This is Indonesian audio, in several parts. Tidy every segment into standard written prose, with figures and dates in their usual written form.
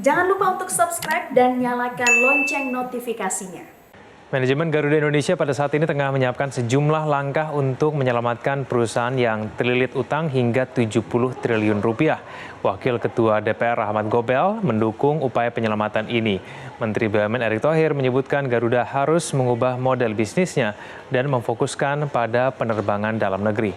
Jangan lupa untuk subscribe dan nyalakan lonceng notifikasinya. Manajemen Garuda Indonesia pada saat ini tengah menyiapkan sejumlah langkah untuk menyelamatkan perusahaan yang terlilit utang hingga 70 triliun rupiah. Wakil Ketua DPR Rahmat Gobel mendukung upaya penyelamatan ini. Menteri BUMN Erick Thohir menyebutkan Garuda harus mengubah model bisnisnya dan memfokuskan pada penerbangan dalam negeri.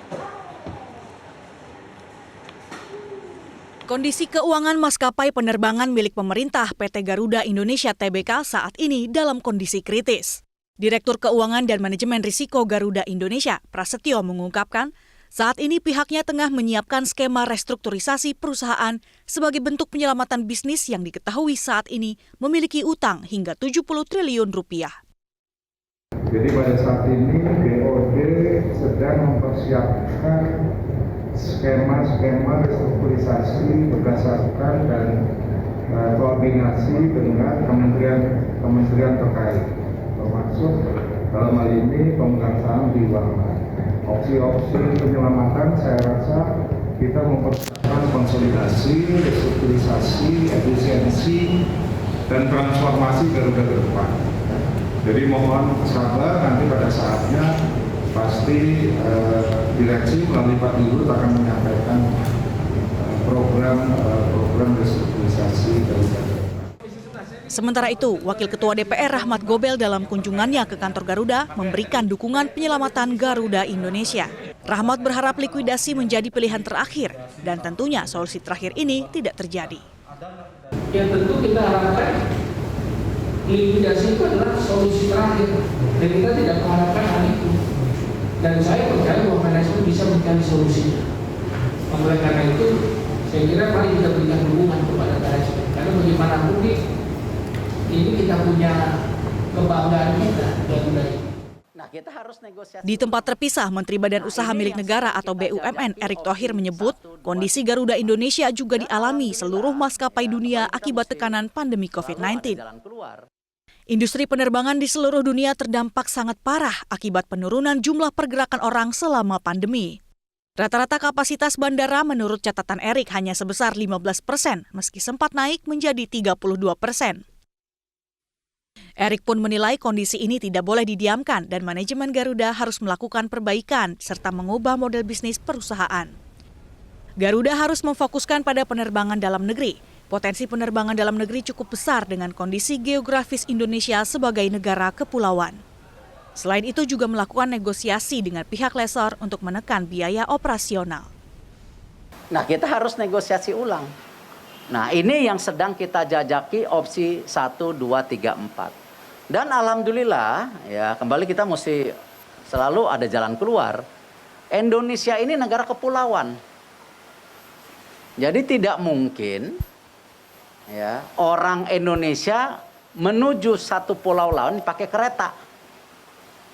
Kondisi keuangan maskapai penerbangan milik pemerintah PT Garuda Indonesia Tbk saat ini dalam kondisi kritis. Direktur Keuangan dan Manajemen Risiko Garuda Indonesia, Prasetyo mengungkapkan, saat ini pihaknya tengah menyiapkan skema restrukturisasi perusahaan sebagai bentuk penyelamatan bisnis yang diketahui saat ini memiliki utang hingga 70 triliun rupiah. Jadi pada saat ini BOD sedang mempersiapkan skema restrukturisasi berdasarkan dan koordinasi dengan kementerian terkait, termasuk dalam hal ini pemegang saham di Warma. Opsi-opsi penyelamatan saya rasa kita mempersiapkan konsolidasi, restrukturisasi, efisiensi, dan transformasi Garuda ke depan. Jadi mohon sabar, nanti pada saatnya pasti direksi melalui Pak Dirut akan menyampaikan program restrukturisasi Garuda. Sementara itu, Wakil Ketua DPR Rahmat Gobel dalam kunjungannya ke kantor Garuda memberikan dukungan penyelamatan Garuda Indonesia. Rahmat berharap likuidasi menjadi pilihan terakhir dan tentunya solusi terakhir ini tidak terjadi. Yang tentu kita harapkan likuidasi itu adalah solusi terakhir dan kita tidak mengharapkan hal itu. Dan saya percaya bahwa manajemen bisa mencari solusinya. Oleh karena itu, saya kira mari kita berikan dukungan kepada manajemen. Karena bagaimanapun ini kita punya kebanggaan kita Garuda ini. Nah, kita harus negosiasi. Di tempat terpisah, Menteri Badan Usaha Milik Negara atau BUMN Erick Thohir menyebut kondisi Garuda Indonesia juga dialami seluruh maskapai dunia akibat tekanan pandemi COVID-19. Industri penerbangan di seluruh dunia terdampak sangat parah akibat penurunan jumlah pergerakan orang selama pandemi. Rata-rata kapasitas bandara menurut catatan Erick hanya sebesar 15%, meski sempat naik menjadi 32%. Erick pun menilai kondisi ini tidak boleh didiamkan dan manajemen Garuda harus melakukan perbaikan serta mengubah model bisnis perusahaan. Garuda harus memfokuskan pada penerbangan dalam negeri. Potensi penerbangan dalam negeri cukup besar dengan kondisi geografis Indonesia sebagai negara kepulauan. Selain itu juga melakukan negosiasi dengan pihak lessor untuk menekan biaya operasional. Nah, kita harus negosiasi ulang. Nah, ini yang sedang kita jajaki opsi 1, 2, 3, 4. Dan alhamdulillah, ya kembali kita mesti selalu ada jalan keluar. Indonesia ini negara kepulauan. Jadi tidak mungkin ya, orang Indonesia menuju satu pulau lain pakai kereta.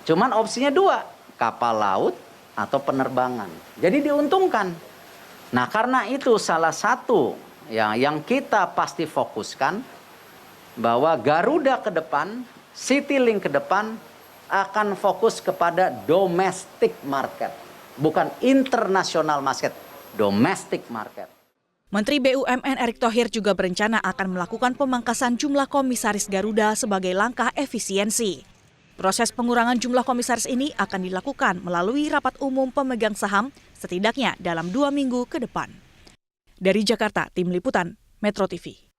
Cuman opsinya 2, kapal laut atau penerbangan. Jadi diuntungkan. Nah, karena itu salah satu yang kita pasti fokuskan bahwa Garuda ke depan, Citylink ke depan akan fokus kepada domestic market, bukan international market, domestic market. Menteri BUMN Erick Thohir juga berencana akan melakukan pemangkasan jumlah komisaris Garuda sebagai langkah efisiensi. Proses pengurangan jumlah komisaris ini akan dilakukan melalui rapat umum pemegang saham setidaknya dalam 2 minggu ke depan. Dari Jakarta, Tim Liputan, Metro TV.